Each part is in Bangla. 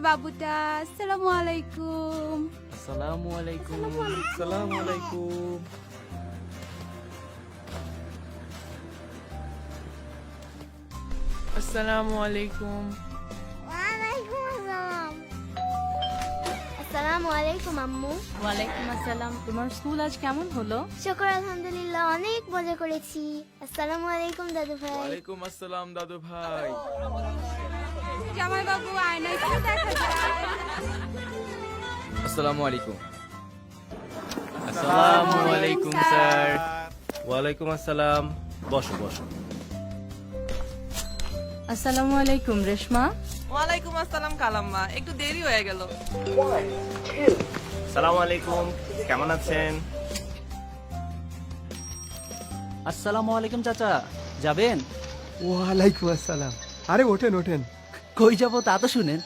বাবুটা। আসসালামু আলাইকুম। আসসালামু আলাইকুম। আসসালামু আলাইকুম। আসসালামু আলাইকুম। ওয়ালাইকুম আসসালাম। আসসালামু আলাইকুম আম্মু। ওয়ালাইকুম আসসালাম। তোমার স্কুল আজ কেমন হলো? শুকর আলহামদুলিল্লাহ, অনেক মজা করেছি। আসসালামু আলাইকুম দাদু ভাই। ওয়ালাইকুম আসসালাম দাদু ভাই। জামাই বাবু আয়নায় কি দেখা যায়? আসসালামু আলাইকুম। আসসালামু আলাইকুম স্যার। ওয়ালাইকুম আসসালাম। বসো বসো। আসসালামু আলাইকুম রেশমা। ওয়ালাইকুম আসসালাম কালাম্মা, একটু দেরি হয়ে গেল। সালাম আলাইকুম, কেমন আছেন? আসসালামু আলাইকুম চাচা, যাবেন? ওয়ালাইকুম আসসালাম। আরে ওঠেন ওঠেন। কই যাব তা তো শুনেন।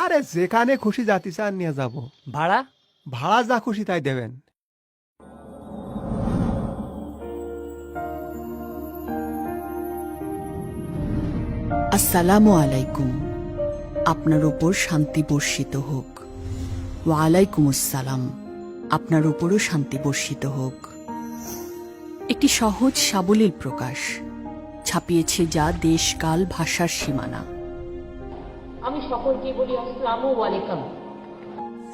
আরে যেখানে খুশি জাতি চান নিয়ে যাব। ভাড়া? ভাড়া যা খুশি তাই দেবেন। আসসালামু আলাইকুম। আপনার ওপর শান্তি বর্ষিত হোক। ওয়ালাইকুম আসসালাম। আপনার ওপরও শান্তি বর্ষিত হোক। একটি সহজ সাবলীল প্রকাশ, ছাপিয়েছে যা দেশ কাল ভাষার সীমানা। আমি সকলকে বলি আসসালামু আলাইকুম।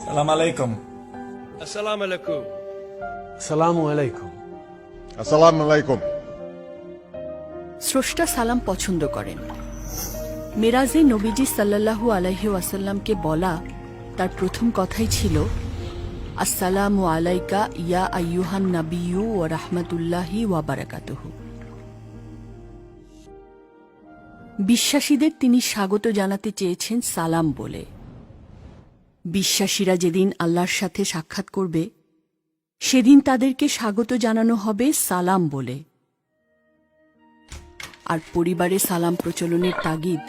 সালাম আলাইকুম। আসসালামু আলাইকুম। আসসালামু আলাইকুম। আসসালামু আলাইকুম। স্রষ্টা সালাম পছন্দ করেন। মেরাজে নবীজি সাল্লাল্লাহু আলাইহি ওয়াসাল্লামকে বলা তার প্রথম কথাই ছিল, আসসালামু আলাইকা ইয়া আইয়ুহান নাবিয়্যু ওয়া রাহমাতুল্লাহি ওয়া বারাকাতুহু। বিশ্বাসীদের তিনি স্বাগত জানাতে চেয়েছেন সালাম বলে। বিশ্বাসীরা যেদিন আল্লাহর সাথে সাক্ষাৎ করবে সেদিন তাদেরকে স্বাগত জানানো হবে সালাম বলে। আর পরিবারে সালাম প্রচলনের তাগিদ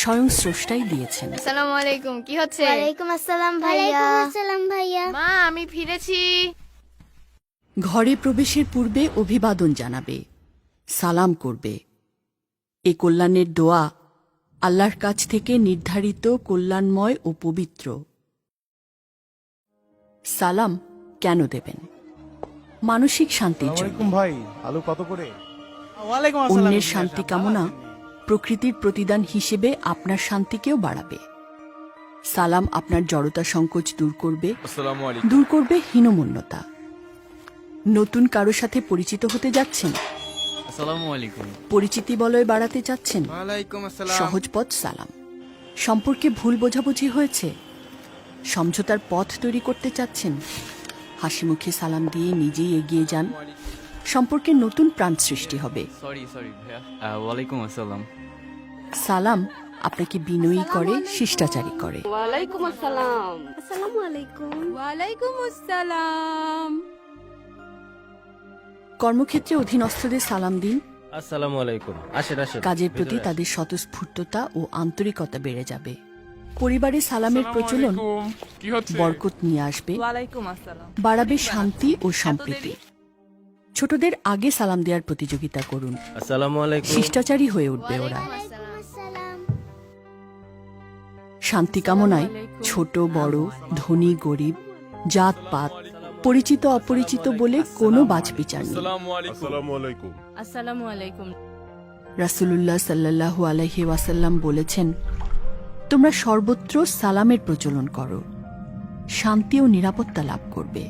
স্বয়ং স্রষ্টাই দিয়েছেন। আসসালামু আলাইকুম। কি হচ্ছে? ওয়ালাইকুম আসসালাম ভাইয়া। ওয়ালাইকুম আসসালাম ভাইয়া। মা আমি ফিরেছি। ঘরে প্রবেশের পূর্বে অভিবাদন জানাবে, সালাম করবে। এ কল্যাণের দোয়া আল্লাহর কাছ থেকে নির্ধারিত কল্যাণময় ও পবিত্র। সালাম কেন দেবেন? মানসিক শান্তির জন্য। ভাই, আলু কত করে? অন্যের শান্তি কামনা প্রকৃতির প্রতিদান হিসেবে আপনার শান্তিকেও বাড়াবে। সালাম আপনার জড়তা সংকোচ দূর করবে, আসসালামু আলাইকুম। দূর করবে হীনমন্যতা। নতুন কারো সাথে পরিচিত হতে যাচ্ছেন, আসসালামু আলাইকুম। পরিচিতি বলয় বাড়াতে চাচ্ছেন, ওয়ালাইকুম আসসালাম। সহজ পথ সালাম। সম্পর্কে ভুল বোঝাবুঝি হয়েছে, সমঝোতার পথ তৈরি করতে চাচ্ছেন, হাসি মুখে সালাম দিয়ে নিজেই এগিয়ে যান। সম্পর্কে নতুন প্রাণ সৃষ্টি হবে। সরি ভাইয়া। ওয়ালাইকুম আসসালাম। সালাম আপনাকে বিনয়ী করে, শিষ্টাচারী করে। ওয়ালাইকুম আসসালাম। আসসালামু আলাইকুম। ওয়ালাইকুম আসসালাম। কর্মক্ষেত্রে অধীনস্থদের সালাম দিন। আসসালামু আলাইকুম। আসেন আসেন। কাজের প্রতি তাদের স্বতঃস্ফূর্ততা ও আন্তরিকতা বেড়ে যাবে। পরিবারে সালামের প্রচলন বরকত নিয়ে আসবে, ওয়ালাইকুম আসসালাম। বাড়াবে শান্তি ও সম্প্রীতি। ছোটদের আগে সালাম দেওয়ার প্রতিযোগিতা করুন, আসসালামু আলাইকুম। শিষ্টাচারী হয়ে উঠবে ওরা। ওয়ালাইকুম আসসালাম। শান্তি কামনায় ছোট বড়, ধনী গরিব, জাত পাত, পরিচিত অপরিচিত বলে কোনো বাছবিচার নেই। আসসালামু আলাইকুম। আসসালামু আলাইকুম। রাসূলুল্লাহ সাল্লাল্লাহু আলাইহি ওয়াসাল্লাম বলেছেন, তোমরা সর্বত্র সালামের প্রচলন করো, শান্তি ও নিরাপত্তা লাভ করবে।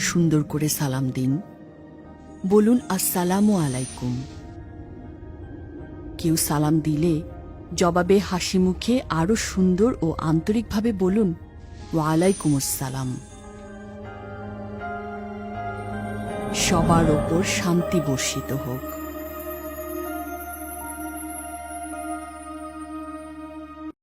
সুন্দর করে সালাম দিন, বলুন আসসালামু আলাইকুম। কেউ সালাম দিলে জবাবে হাসি মুখে আরো সুন্দর ও আন্তরিকভাবে বলুন ওয়ালাইকুম আসসালাম। সবার ওপর শান্তি বর্ষিত হোক।